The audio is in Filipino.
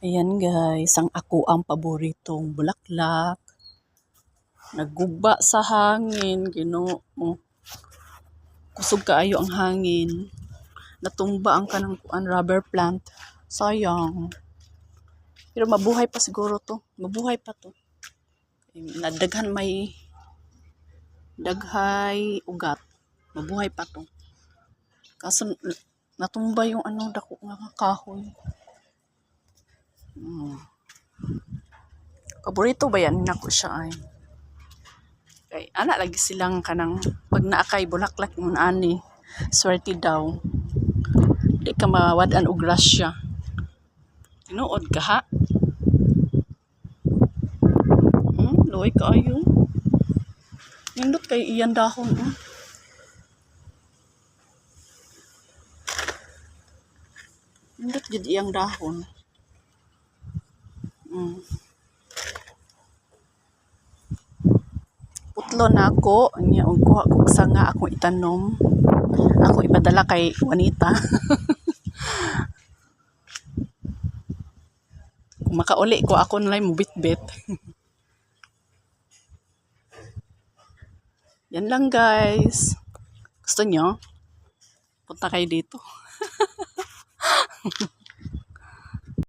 Ayan guys, ang ako ang paboritong bulaklak. Naggugba sa hangin, Ginoo. Kusog kaayo ang hangin. Natumba ang kanang rubber plant. Sayang. Pero mabuhay pa siguro to. Mabuhay pa to. Nadaghan may daghay ugat. Mabuhay pa to. Kaso natumba yung dako nga kahoy. Paborito ba yan? Nako siya ay. Kay ana lagi silang kanang pag naakay bulaklak mun ani. Swerte daw. Di ka mawad-an og grasya. Tinuod ka ha? Luoy kaayo. Nindot kay iyan dahon. Nindot jud iyang dahon. Putlo na ako. Anya og kuha ko sanga akong itanom. Ako ipadala kay Juanita. Kung makauli ko ako na lang mo bitbit. Yan lang guys. Gusto nyo? Punta kayo dito.